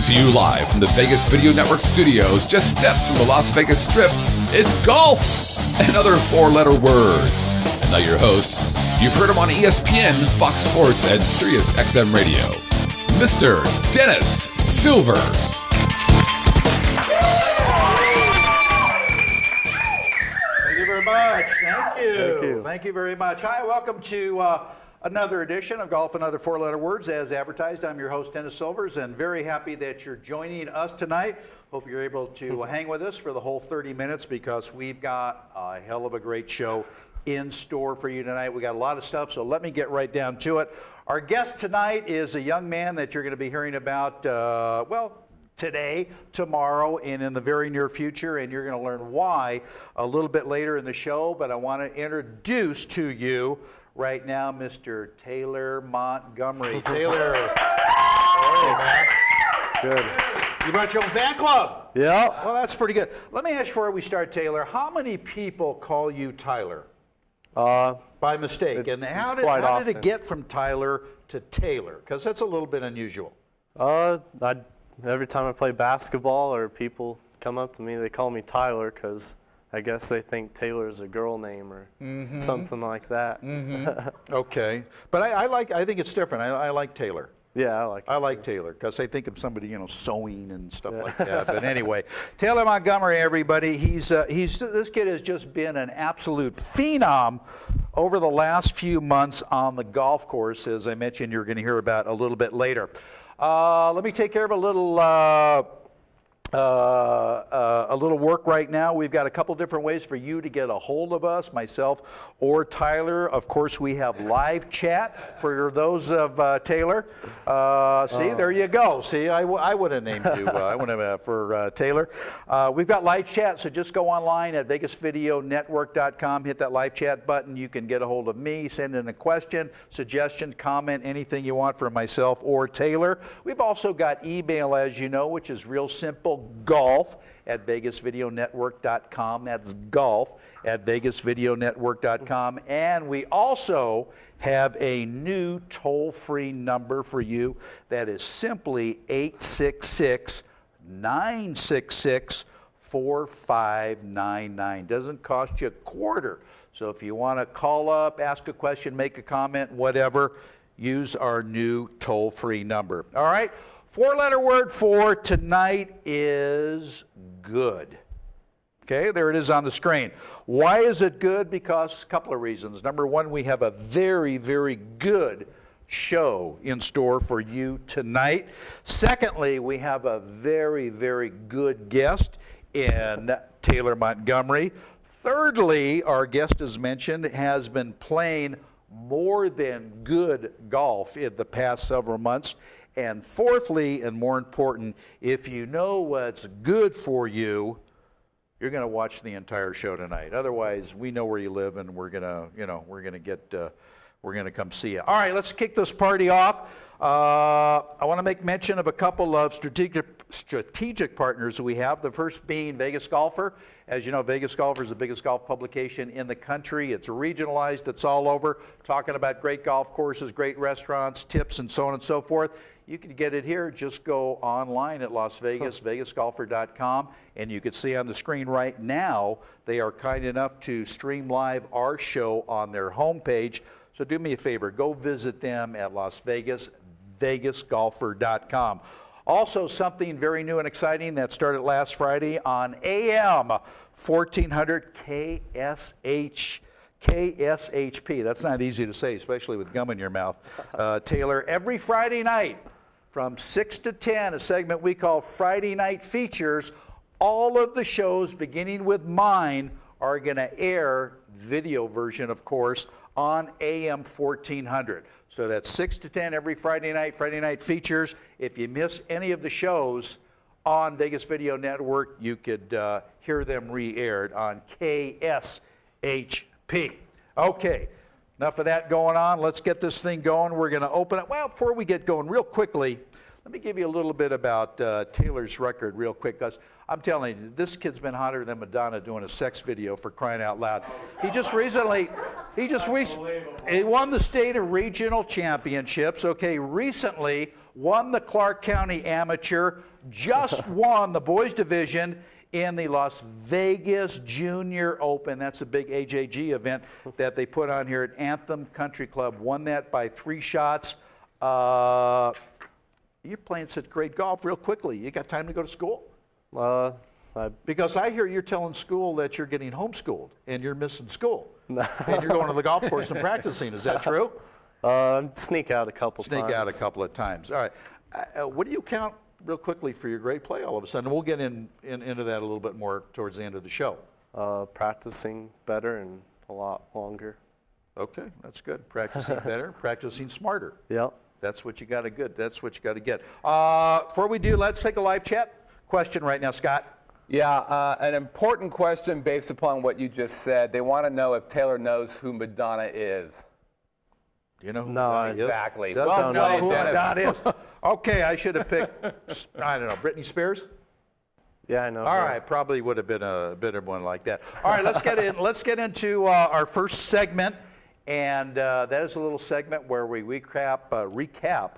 to you live from the Vegas Video Network studios, just steps from the Las Vegas Strip. It's golf and other four-letter words. And now your host, you've heard him on ESPN, Fox Sports, and Sirius XM Radio, Mr. Dennis Silvers. Thank you very much. Thank you. Thank you very much. Hi, welcome to another edition of Golf and Other Four-Letter Words. As advertised, I'm your host, Dennis Silvers, and very happy that you're joining us tonight. Hope you're able to hang with us for the whole 30 minutes because we've got a hell of a great show in store for you tonight. We got a lot of stuff, so let me get right down to it. Our guest tonight is a young man that you're going to be hearing about, today, tomorrow, and in the very near future, and you're going to learn why a little bit later in the show. But I want to introduce to you right now Mr. Taylor Montgomery. Taylor. Hey, man. Good. You brought your own fan club. Yeah. Well, that's pretty good. Let me ask you before we start, Taylor, how many people call you Tyler? By mistake. And how did it get from Tyler to Taylor? Because that's a little bit unusual. Every time I play basketball or people come up to me, they call me Tyler because I guess they think Taylor is a girl name or something like that. Okay. But I think it's different. I like Taylor. Yeah, I like Taylor because I think of somebody, sewing and stuff like that. But anyway, Taylor Montgomery, everybody, this kid has just been an absolute phenom over the last few months on the golf course. As I mentioned, you're going to hear about a little bit later. Let me take care of a little work right now. We've got a couple different ways for you to get a hold of us, myself or Tyler. Of course, we have live chat for those of Taylor. See, there you go. See, I would have named you. I would have for Taylor. We've got live chat, so just go online at VegasVideoNetwork.com. Hit that live chat button. You can get a hold of me, send in a question, suggestion, comment, anything you want from myself or Taylor. We've also got email, as you know, which is real simple. Golf at VegasVideoNetwork.com. That's golf at VegasVideoNetwork.com. And we also have a new toll-free number for you that is simply 866-966-4599. Doesn't cost you a quarter. So if you want to call up, ask a question, make a comment, whatever, use our new toll-free number. All right? Four-letter word for tonight is good. Okay, there it is on the screen. Why is it good? Because a couple of reasons. Number one, we have a very, very good show in store for you tonight. Secondly, we have a very, very good guest in Taylor Montgomery. Thirdly, our guest, as mentioned, has been playing more than good golf in the past several months. And fourthly, and more important, if you know what's good for you, you're going to watch the entire show tonight. Otherwise, we know where you live, and we're going to come see you. All right, let's kick this party off. I want to make mention of a couple of strategic partners we have. The first being Vegas Golfer. As you know, Vegas Golfer is the biggest golf publication in the country. It's regionalized. It's all over, talking about great golf courses, great restaurants, tips, and so on and so forth. You can get it here. Just go online at Las Vegas, vegasgolfer.com, and you can see on the screen right now, they are kind enough to stream live our show on their homepage. So do me a favor, go visit them at Las Vegas, vegasgolfer.com. Also, something very new and exciting that started last Friday on AM 1400 KSHP. That's not easy to say, especially with gum in your mouth. Taylor, every Friday night from 6 to 10, a segment we call Friday Night Features. All of the shows, beginning with mine, are going to air, video version, of course, on AM 1400. So that's 6 to 10 every Friday night Features. If you miss any of the shows on Vegas Video Network, you could hear them re-aired on KSHP. Okay, enough of that going on. Let's get this thing going. We're going to open it. Well, before we get going, real quickly, let me give you a little bit about Taylor's record real quick, because I'm telling you, this kid's been hotter than Madonna doing a sex video, for crying out loud. He won the state of regional championships. Okay, recently won the Clark County Amateur, just won the boys division in the Las Vegas Junior Open. That's a big AJG event that they put on here at Anthem Country Club. Won that by 3 shots. You're playing such great golf real quickly. You got time to go to school? Because I hear you're telling school that you're getting homeschooled and you're missing school. And you're going to the golf course and practicing. Is that true? Sneak out a couple times. Sneak out a couple of times. All right. What do you count real quickly for your great play all of a sudden? We'll get into that a little bit more towards the end of the show. Practicing better and a lot longer. Okay, that's good. Practicing better, practicing smarter. Yep. That's what you got to get. That's what you got to get. Before we do, let's take a live chat question right now, Scott. Yeah, an important question based upon what you just said. They want to know if Taylor knows who Madonna is. Do you know who No, Madonna is? Exactly. Doesn't know who Dennis. Madonna is. Okay, I should have picked, I don't know, Britney Spears? Yeah, I know. All right, probably would have been a bit of one like that. All right, let's get in. Let's get into our first segment, and that is a little segment where we recap.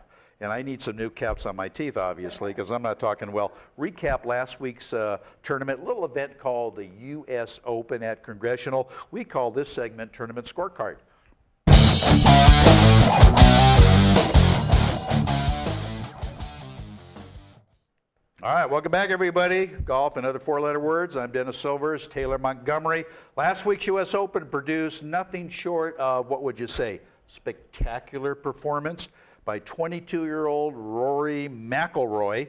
And I need some new caps on my teeth, obviously, because I'm not talking well. Recap last week's tournament, little event called the U.S. Open at Congressional. We call this segment Tournament Scorecard. All right, welcome back, everybody. Golf and other 4-letter words. I'm Dennis Silvers, Taylor Montgomery. Last week's U.S. Open produced nothing short of, what would you say, spectacular performance by 22-year-old Rory McIlroy,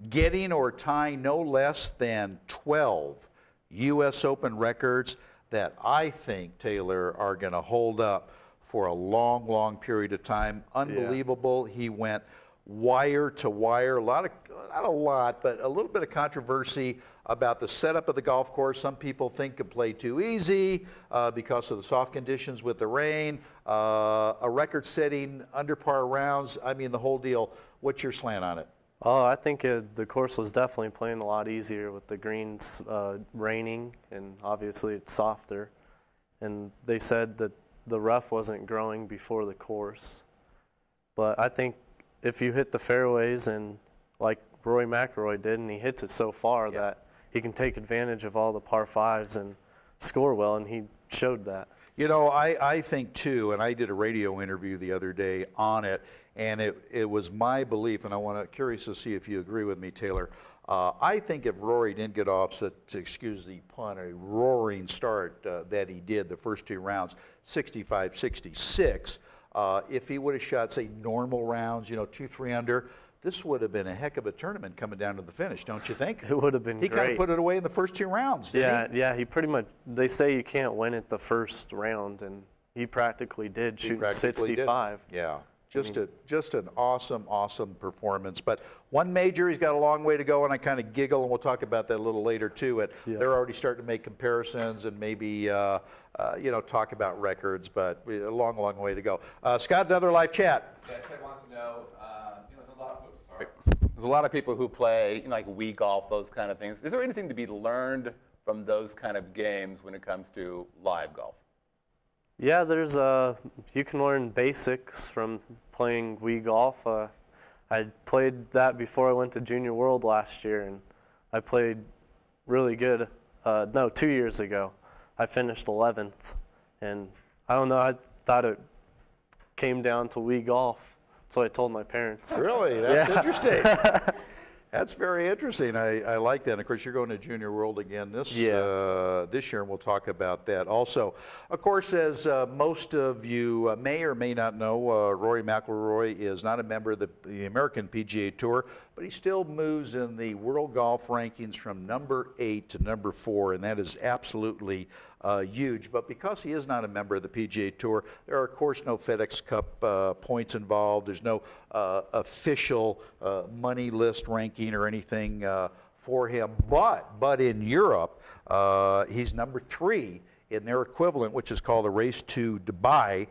getting or tying no less than 12 U.S. Open records that I think, Taylor, are going to hold up for a long, long period of time. Unbelievable. Yeah. He went wire to wire. Not a lot, but a little bit of controversy about the setup of the golf course. Some people think it played too easy because of the soft conditions with the rain. A record-setting under par rounds. I mean, the whole deal. What's your slant on it? Oh, I think the course was definitely playing a lot easier with the greens raining, and obviously it's softer. And they said that the rough wasn't growing before the course. But I think if you hit the fairways and like Rory McIlroy did, and he hits it so far that he can take advantage of all the par fives and score well, and he showed that. You know, I think too, and I did a radio interview the other day on it, and it was my belief, and curious to see if you agree with me, Taylor. I think if Rory didn't get off, to excuse the pun, a roaring start that he did the first 2 rounds, 65, 66, if he would have shot, say, normal rounds, 2-3 under, this would have been a heck of a tournament coming down to the finish, don't you think? It would have been great. He kind of put it away in the first 2 rounds, didn't he? Yeah, he pretty much, they say you can't win it the first round, and he practically did, shooting 65. Yeah. Just an awesome performance. But one major, he's got a long way to go, and I kind of giggle, and we'll talk about that a little later, too. They're already starting to make comparisons and maybe, talk about records, but a long, long way to go. Scott, another live chat. Yeah, Ted wants to know, there's a lot of people who play, like Wii golf, those kind of things. Is there anything to be learned from those kind of games when it comes to live golf? Yeah, there's you can learn basics from playing Wii golf. I played that before I went to Junior World last year, and I played really good. 2 years ago. I finished 11th, and I don't know, I thought it came down to Wii golf, so I told my parents. Really? That's interesting. That's very interesting. I like that. And of course, you're going to Junior World again this year, and we'll talk about that. Also, of course, as most of you may or may not know, Rory McIlroy is not a member of the American PGA Tour, but he still moves in the world golf rankings from number 8 to number 4, and that is absolutely huge. But because he is not a member of the PGA Tour, there are, of course, no FedEx Cup points involved. There's no official money list ranking or anything for him. But in Europe, he's number 3 in their equivalent, which is called the Race to Dubai,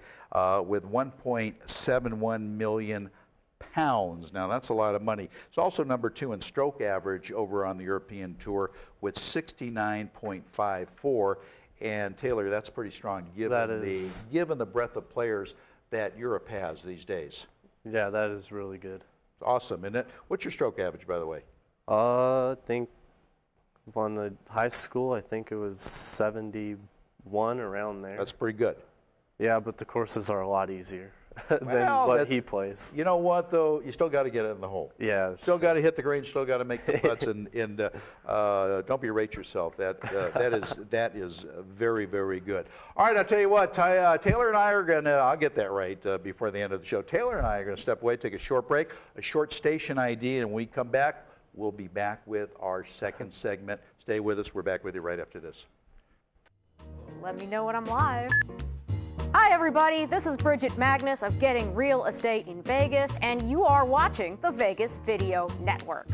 with 1.71 million pounds. Now, that's a lot of money. It's also number 2 in stroke average over on the European Tour with 69.54. And Taylor, that's pretty strong given the breadth of players that Europe has these days. Yeah, that is really good. Awesome, isn't it? What's your stroke average, by the way? I think on the high school, I think it was 71, around there. That's pretty good. Yeah, but the courses are a lot easier than Well, what he plays. You know what, though? You still got to get it in the hole. Yeah. Still got to hit the green. Still got to make the putts, and don't berate yourself. That is very, very good. All right, I'll tell you what. Taylor and I are going to. I'll get that right before the end of the show. Taylor and I are going to step away, take a short break, a short station ID, and when we come back, we'll be back with our second segment. Stay with us. We're back with you right after this. Let me know when I'm live. Hi, everybody. This is Bridget Magnus of Getting Real Estate in Vegas, and you are watching the Vegas Video Network.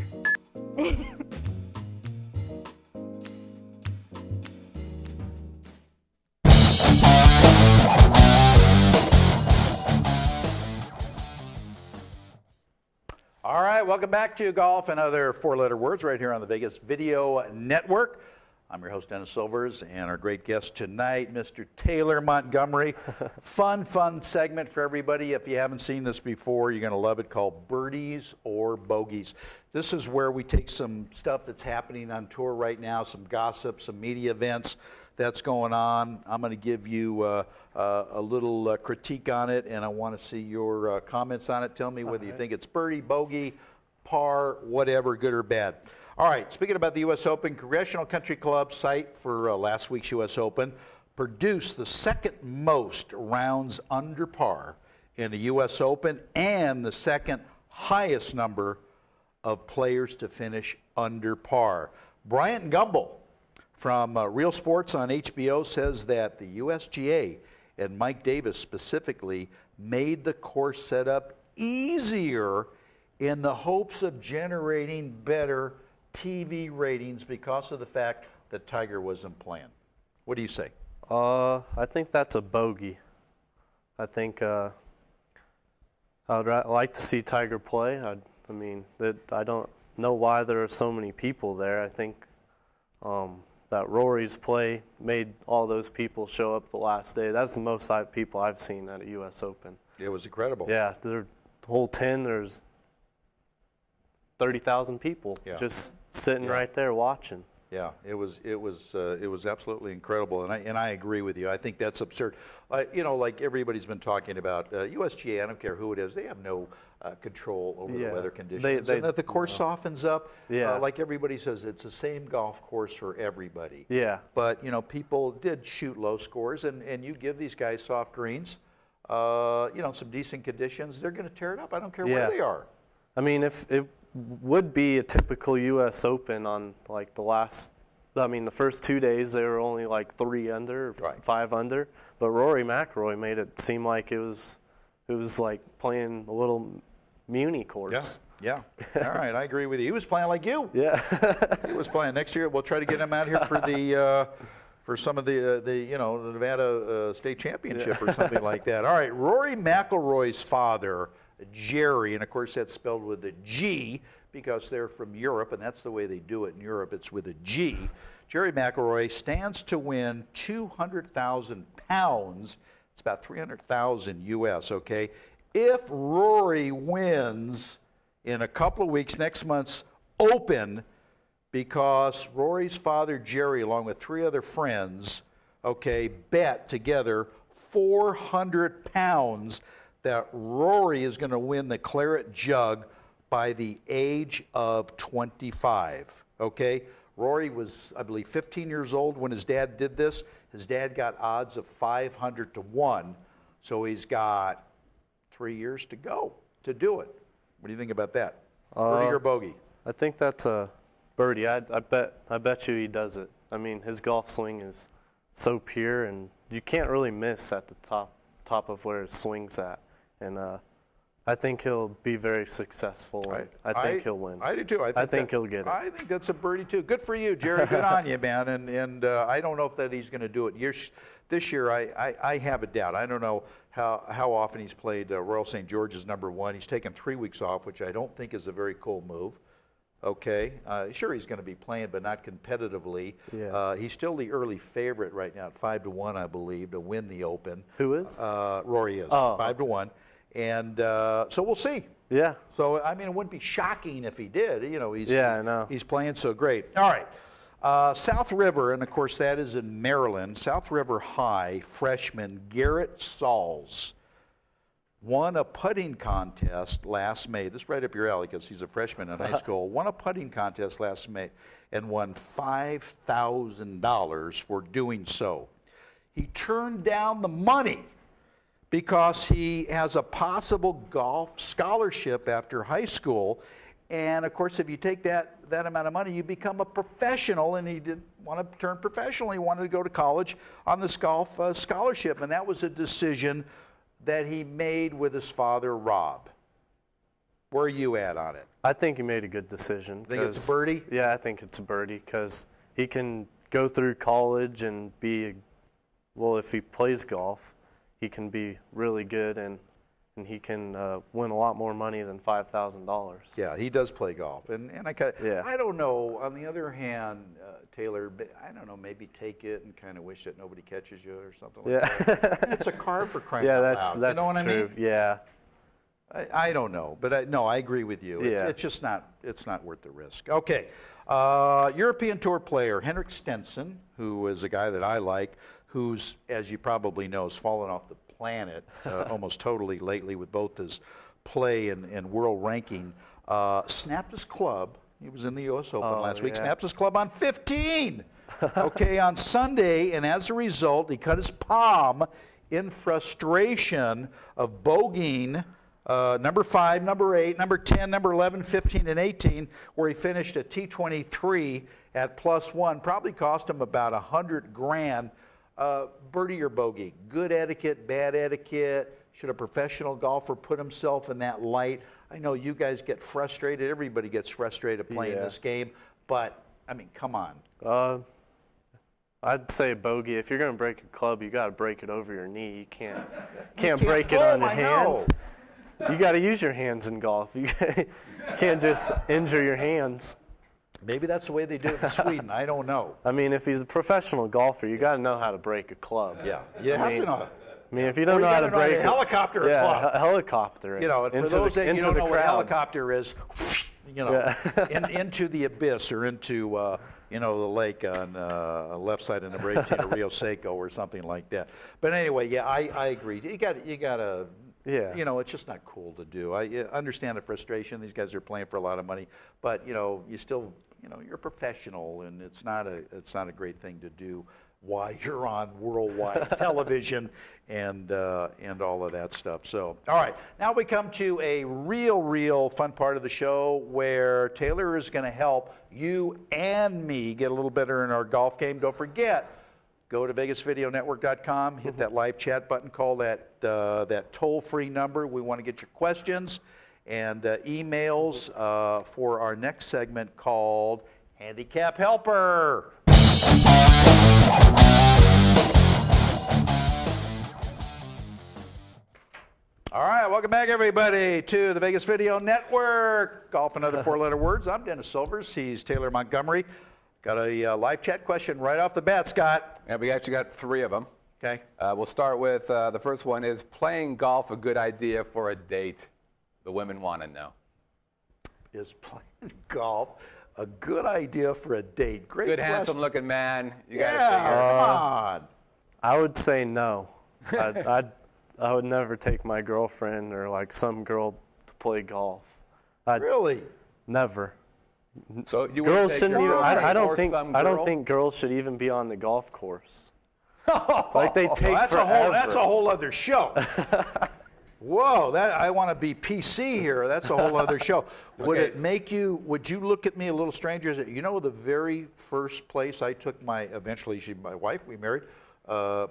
All right, welcome back to Golf and Other Four-Letter Words right here on the Vegas Video Network. I'm your host, Dennis Silvers, and our great guest tonight, Mr. Taylor Montgomery. Fun segment for everybody. If you haven't seen this before, you're going to love it, called Birdies or Bogeys. This is where we take some stuff that's happening on tour right now, some gossip, some media events that's going on. I'm going to give you a little critique on it, and I want to see your comments on it. Tell me whether you think it's birdie, bogey, par, whatever, good or bad. All right, speaking about the U.S. Open, Congressional Country Club site for last week's U.S. Open produced the second most rounds under par in the U.S. Open and the second highest number of players to finish under par. Bryant Gumbel from Real Sports on HBO says that the USGA and Mike Davis specifically made the course setup easier in the hopes of generating better TV ratings because of the fact that Tiger wasn't playing. What do you say? I think that's a bogey. I think I would like to see Tiger play. I don't know why there are so many people there. I think that Rory's play made all those people show up the last day. That's the most people I've seen at a U.S. Open. It was incredible. Yeah, the whole 10, there's 30,000 people just sitting right there watching. Yeah, it was absolutely incredible, and I agree with you. I think that's absurd. Like everybody's been talking about, USGA, I don't care who it is, they have no control over the weather conditions. And that the course softens up, like everybody says, it's the same golf course for everybody. Yeah. But, people did shoot low scores, and you give these guys soft greens, some decent conditions, they're going to tear it up. I don't care where they are. I mean, if it would be a typical U.S. Open on the first 2 days they were only like 3 under, or 5 under, but Rory McIlroy made it seem like it was like playing a little Muni course. Yeah. All right, I agree with you. He was playing like you. Yeah. He was playing. Next year we'll try to get him out here for the for some of the Nevada State Championship or something like that. All right, Rory McIlroy's father, Jerry, and of course that's spelled with a G because they're from Europe, and that's the way they do it in Europe. It's with a G. Jerry McIlroy stands to win £200,000. It's about $300,000 US, okay? If Rory wins in a couple of weeks, next month's Open, because Rory's father, Jerry, along with 3 other friends, okay, bet together £400 that Rory is going to win the Claret Jug by the age of 25, okay? Rory was, I believe, 15 years old when his dad did this. His dad got odds of 500 to 1, so he's got 3 years to go to do it. What do you think about that? Birdie or bogey? I think that's a birdie. I bet you he does it. I mean, his golf swing is so pure, and you can't really miss at the top of where his swing's at. And I think he'll be very successul. I think he'll win. I do too. I think he'll get it. I think that's a birdie too. Good for you, Jerry. Good on you, man. And I don't know if that he's going to do it. This year, I have a doubt. I don't know how often he's played Royal St. George's #1. He's taken 3 weeks off, which I don't think is a very cool move. Okay, sure he's going to be playing, but not competitively. Yeah. He's still the early favorite right now at 5 to 1, I believe, to win the Open. Who is? Rory is 5 to 1. And so we'll see. Yeah. So, I mean, it wouldn't be shocking if he did. You know, I know. He's playing so great. All right. South River, and of course that is in Maryland. South River High freshman Garrett Sauls won a putting contest last May. This is right up your alley because he's a freshman in high school. Won a putting contest last May and won $5,000 for doing so. He turned down the money because he has a possible golf scholarship after high school. And of course, if you take that amount of money, you become a professional, and he didn't want to turn professional. He wanted to go to college on this golf scholarship, and that was a decision that he made with his father, Rob. Where are you at on it? I think he made a good decision. Think it's a birdie? Yeah, I think it's a birdie because he can go through college and well, if he plays golf, he can be really good and he can win a lot more money than $5,000. Yeah, he does play golf, and I don't know. On the other hand, Taylor, I don't know, maybe take it and kind of wish that nobody catches you or something like that. It's a car for crying out loud. That's you know what true. I mean? Yeah. I don't know, but I agree with you. Yeah. It's just not worth the risk. Okay, European Tour player Henrik Stenson, who is a guy that I like, who's, as you probably know, has fallen off the planet almost totally lately with both his play and world ranking, snapped his club. He was in the U.S. Open last week. Snapped his club on 15. Okay, on Sunday, and as a result, he cut his palm in frustration of bogeying number 5, number 8, number 10, number 11, 15, and 18, where he finished a T23 at +1. Probably cost him about $100,000. Birdie or bogey? Good etiquette, bad etiquette? Should a professional golfer put himself in that light? I know you guys get frustrated. Everybody gets frustrated playing this game. But, I mean, come on. I'd say bogey. If you're going to break a club, you got to break it over your knee. You can't break it on your hand. You got to use your hands in golf. You can't just injure your hands. Maybe that's the way they do it in Sweden. I don't know. I mean, if he's a professional golfer, you got to know how to break a club. Yeah, you have to know. I mean, if you don't know how to break a helicopter, a club. A helicopter. You know, for those that you don't know what a helicopter is, you know, into the abyss or into the lake on the left side of number 18 of Rio Seco or something like that. But anyway, I agree. You got to. Yeah. You know, it's just not cool to do. I understand the frustration. These guys are playing for a lot of money, but you still, you're a professional, and it's not a great thing to do while you're on worldwide television and all of that stuff. So, all right, now we come to a real fun part of the show where Taylor is going to help you and me get a little better in our golf game. Don't forget. Go to VegasVideoNetwork.com, hit that live chat button, call that toll-free number. We want to get your questions and emails for our next segment called Handicap Helper. All right, welcome back, everybody, to the Vegas Video Network. Golf and Other Four-Letter Words. I'm Dennis Silvers. He's Taylor Montgomery. Got a live chat question right off the bat, Scott. Yeah, we actually got 3 of them. Okay. We'll start with the first one. Is playing golf a good idea for a date? The women want to know. Is playing golf a good idea for a date? Great Good, question. handsome-looking man. You got to Yeah, figure. come on. I would say no. I would never take my girlfriend or like some girl to play golf. Really? Never. So you girls take shouldn't your even. girlfriend I don't or think. some I don't girl? think girls should even be on the golf course. Like they take forever. That's a whole other show. Whoa, I want to be PC here. That's a whole other show. Would it make you? Would you look at me a little stranger? The very first place I took my wife. We married. Turned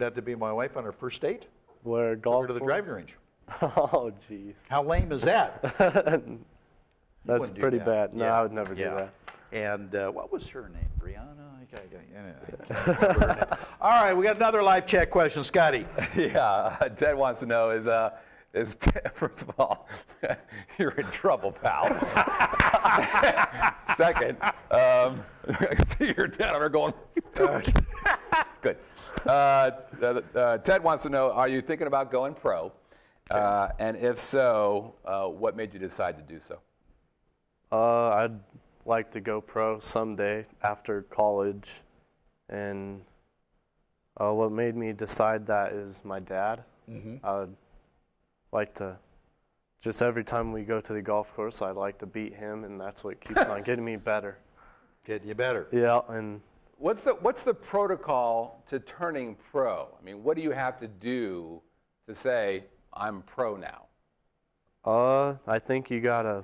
out to be my wife on her first date. Where golf? Took her to the driving range. Oh, jeez. How lame is that? That's pretty bad. No, Yeah. I would never do that. And what was her name? Brianna? I can't remember her name. All right, we got another live chat question, Scotty. Yeah, Ted wants to know is first of all, you're in trouble, pal. Second, I see your dad over going. Good. Ted wants to know: are you thinking about going pro? And if so, what made you decide to do so? I'd like to go pro someday after college, and what made me decide that is my dad. I would like to, just every time we go to the golf course, I'd like to beat him, and that's what keeps on getting me better. Getting you better. Yeah, and What's the protocol to turning pro? I mean, what do you have to do to say, I'm pro now? I think you gotta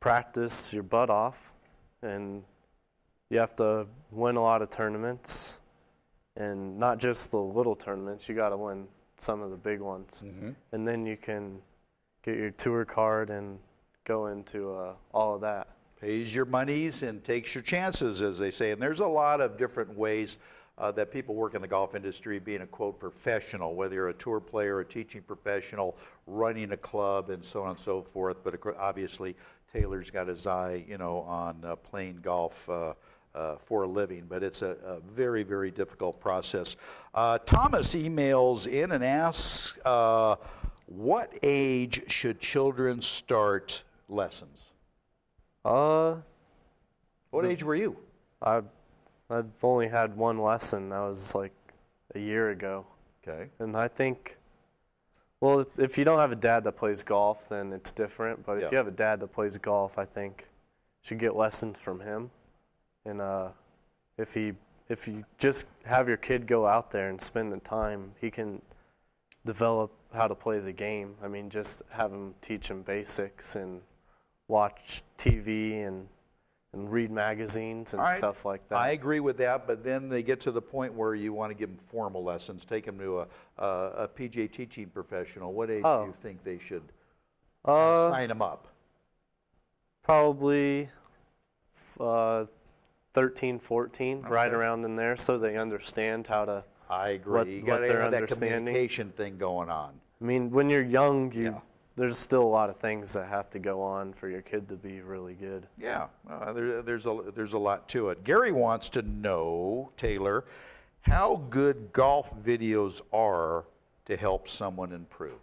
practice your butt off, and you have to win a lot of tournaments, and not just the little tournaments. You gotta win some of the big ones, and then you can get your tour card and go into all of that. Pays your monies and takes your chances, as they say. And there's a lot of different ways that people work in the golf industry, being a, quote, professional, whether you're a tour player, a teaching professional, running a club, and so on and so forth. But obviously, Taylor's got his eye, on playing golf for a living. But it's a very, very difficult process. Thomas emails in and asks, what age should children start lessons? What age were you? I've only had one lesson. That was like a year ago. Okay. And I think, well, if you don't have a dad that plays golf, then it's different. But if you have a dad that plays golf, I think you should get lessons from him. And if you just have your kid go out there and spend the time, he can develop how to play the game. I mean, just have him teach him basics and watch TV and read magazines and stuff like that. I agree with that, but then they get to the point where you want to give them formal lessons, take them to a PGA teaching professional. What age do you think they should sign them up? Probably 13, 14, right around in there, so they understand how to. I agree. You got to have that understanding. communication thing going on. I mean, when you're young, there's still a lot of things that have to go on for your kid to be really good. Yeah, there's a lot to it. Gary wants to know, Taylor, how good golf videos are to help someone improve.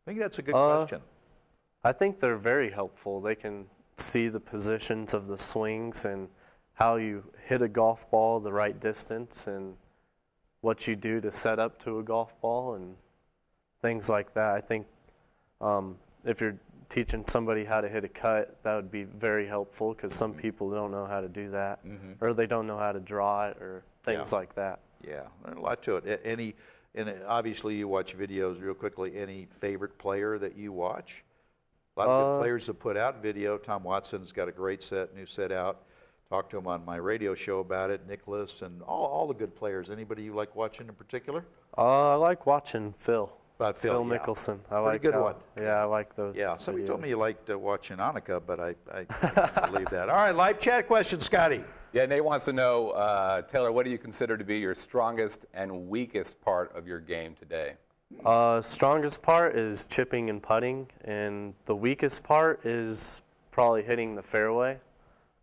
I think that's a good question. I think they're very helpful. They can see the positions of the swings and how you hit a golf ball the right distance and what you do to set up to a golf ball and things like that. I think if you're teaching somebody how to hit a cut, that would be very helpful because some people don't know how to do that, or they don't know how to draw it, or things like that. Yeah, there's a lot to it. Obviously, you watch videos real quickly. Any favorite player that you watch? A lot of good players have put out video. Tom Watson's got a great new set out. Talked to him on my radio show about it. Nicholas and all the good players. Anybody you like watching in particular? I like watching Phil. Phil Mickelson. Pretty good one. Yeah, I like those. Yeah, somebody told me you liked watching Annika, but I can't believe that. All right, live chat question, Scotty. Yeah, Nate wants to know, Taylor, what do you consider to be your strongest and weakest part of your game today? Strongest part is chipping and putting, and the weakest part is probably hitting the fairway.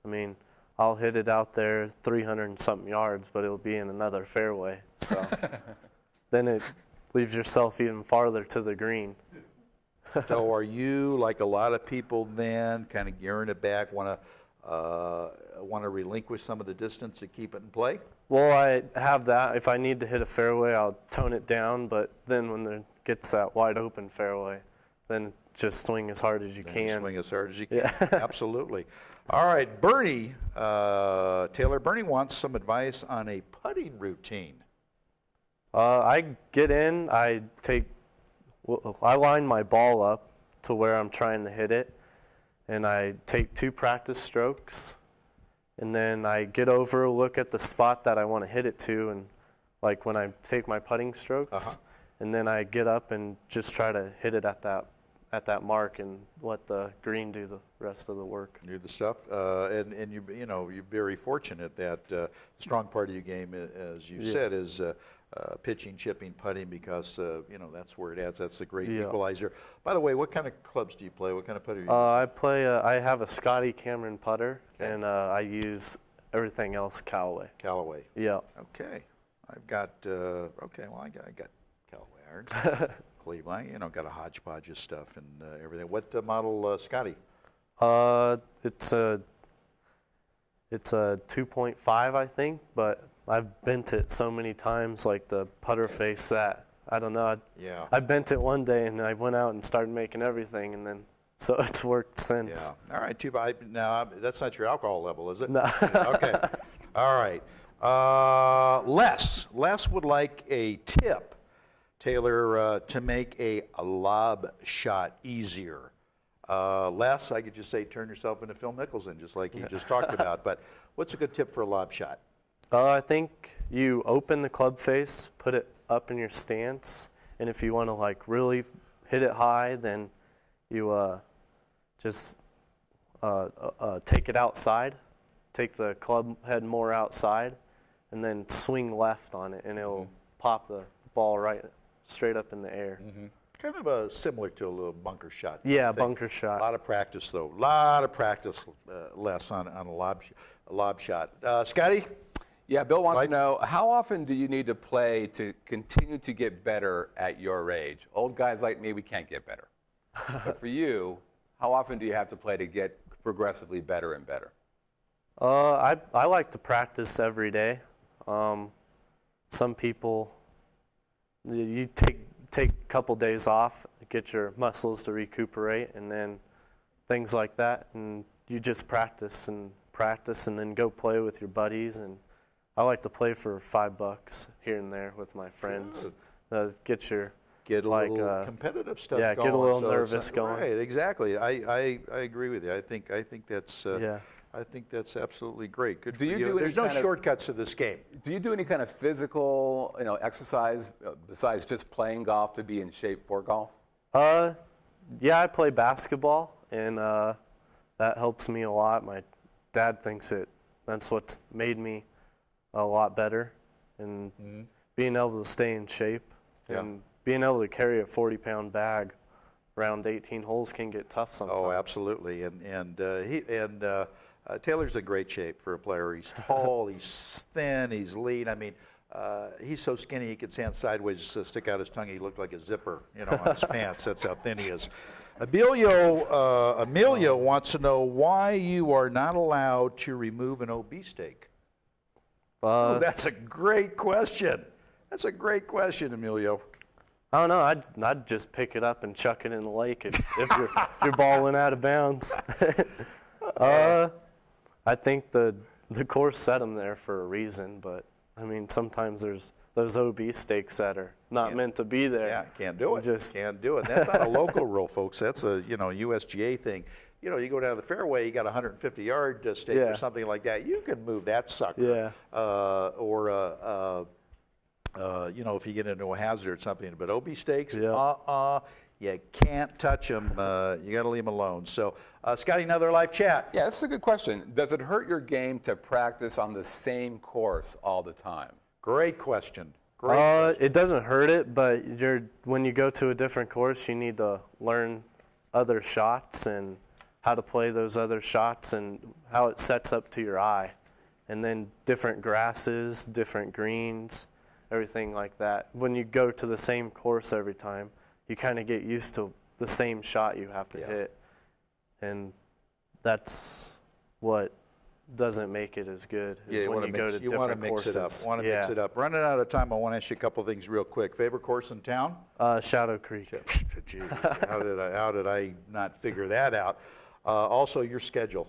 I mean, I'll hit it out there 300 and something yards, but it'll be in another fairway. So then it leaves yourself even farther to the green. So are you, like a lot of people then, kind of gearing it back, want to relinquish some of the distance to keep it in play? Well, I have that. If I need to hit a fairway, I'll tone it down, but then when it gets that wide open fairway, then just swing as hard as you can. Swing as hard as you can. Yeah. Absolutely. All right, Bernie, Taylor, Bernie wants some advice on a putting routine. I get in, I line my ball up to where I'm trying to hit it, and I take 2 practice strokes, and then I get over, look at the spot that I want to hit it to, and like when I take my putting strokes, and then I get up and just try to hit it at that mark and let the green do the rest of the work. Do the stuff, and you're very fortunate that the strong part of your game, as you said, is pitching, chipping, putting, because that's where it adds. That's the great equalizer. By the way, what kind of clubs do you play? What kind of putter do you use? I have a Scotty Cameron putter, and I use everything else Callaway. Callaway. Yeah. Okay. I've got. I got Callaway irons. Cleveland. Got a hodgepodge of stuff and everything. What model, Scotty? It's a 2.5, I think, but I've bent it so many times, like the putter face, that I don't know. I bent it one day and I went out and started making everything, and then so it's worked since. Yeah. All right. Now that's not your alcohol level, is it? No. Okay. All right. Les would like a tip, Taylor, to make a lob shot easier. Les, I could just say turn yourself into Phil Mickelson, just like you just talked about. But what's a good tip for a lob shot? I think you open the club face, put it up in your stance, and if you want to like really hit it high, then you just take it outside, take the club head more outside, and then swing left on it, and it'll pop the ball right straight up in the air. Kind of similar to a little bunker shot. Yeah, bunker shot. A lot of practice, though. A lot of practice less on a lob shot. Scotty? Yeah, Bill wants to know, how often do you need to play to continue to get better at your age? Old guys like me, we can't get better. But for you, how often do you have to play to get progressively better and better? I like to practice every day. Some people, you take a couple days off, get your muscles to recuperate, and then things like that, and you just practice and then go play with your buddies. And I like to play for $5 here and there with my friends. Get a little competitive stuff going. Yeah, get a little nervous going. Right, exactly. I agree with you. I think that's I think that's absolutely great. Good for you. There's no shortcuts to this game. Do you do any kind of physical, exercise besides just playing golf to be in shape for golf? Yeah, I play basketball, and that helps me a lot. My dad thinks that's what's made me a lot better, and being able to stay in shape and being able to carry a 40-pound bag around 18 holes can get tough sometimes. Oh, absolutely. And Taylor's in great shape for a player. He's tall, he's thin, he's lean. I mean, he's so skinny he could stand sideways, stick out his tongue. He looked like a zipper, on his pants. That's how thin he is. Emilio wants to know why you are not allowed to remove an OB steak. That's a great question. That's a great question, Emilio. I don't know. I'd just pick it up and chuck it in the lake if your ball went out of bounds. I think the course set them there for a reason, but I mean sometimes there's those OB steaks that are not meant to be there. Yeah, can't do it. Can't do it. That's not a local rule, folks. That's a USGA thing. You go down the fairway, you got a 150-yard stake or something like that. You can move that sucker. Yeah. If you get into a hazard or something. But OB stakes, you can't touch them. You got to leave them alone. So, Scotty, another live chat. Yeah, this is a good question. Does it hurt your game to practice on the same course all the time? Great question. It doesn't hurt it, but when you go to a different course, you need to learn other shots and how to play those other shots and how it sets up to your eye. And then different grasses, different greens, everything like that. When you go to the same course every time, you kind of get used to the same shot you have to hit. And that's what doesn't make it as good as when you go to different courses. You want to mix it up. Running out of time, I want to ask you a couple of things real quick. Favorite course in town? Shadow Creek. Gee, how did I not figure that out? Also, your schedule.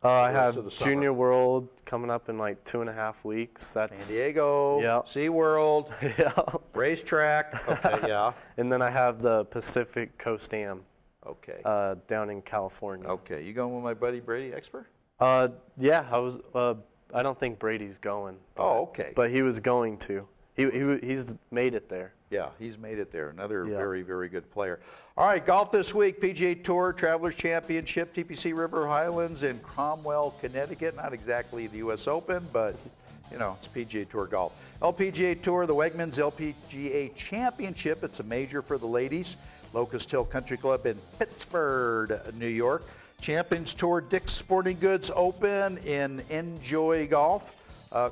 I have Junior World coming up in like 2.5 weeks. That's San Diego, SeaWorld, racetrack. Okay, yeah. And then I have the Pacific Coast Am. Okay. Down in California. Okay, you going with my buddy Brady Expert? Yeah, I was. I don't think Brady's going. Okay. But he was going to. He's made it there. Yeah, he's made it there. Another very, very good player. All right, golf this week, PGA Tour, Travelers Championship, TPC River Highlands in Cromwell, Connecticut. Not exactly the U.S. Open, but, it's PGA Tour golf. LPGA Tour, the Wegmans LPGA Championship. It's a major for the ladies. Locust Hill Country Club in Pittsburgh, New York. Champions Tour, Dick's Sporting Goods Open in Enjoy Golf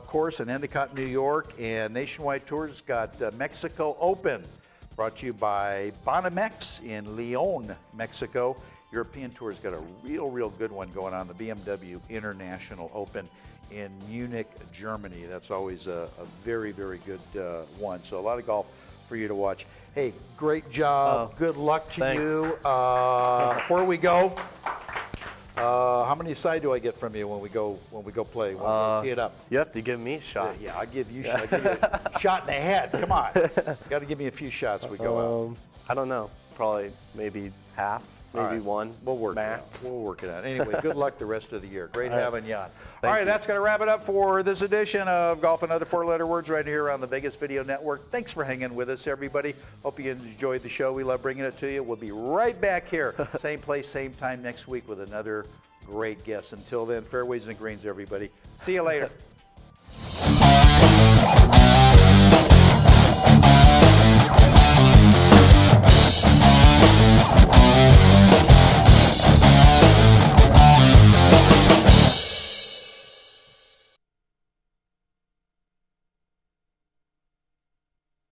course in Endicott, New York. And Nationwide Tours got Mexico Open Brought to you by Banamex in Leon, Mexico. European Tour's got a real good one going on, the BMW International Open in Munich, Germany. That's always a very good one. So a lot of golf for you to watch. Hey, great job. Good luck to you. Before we go, how many side do I get from you when we go play? When we tee it up? You have to give me shots. Yeah, I'll give you a shot in the head. Come on. Got to give me a few shots as we go out. I don't know. Probably maybe half, maybe one. We'll work max. it out. We'll work it out. Anyway, good luck the rest of the year. Great having you on. All right, that's going to wrap it up for this edition of Golf and Other Four-Letter Words right here on the Vegas Video Network. Thanks for hanging with us, everybody. Hope you enjoyed the show. We love bringing it to you. We'll be right back here, same place, same time next week with another great guest. Until then, fairways and greens, everybody. See you later.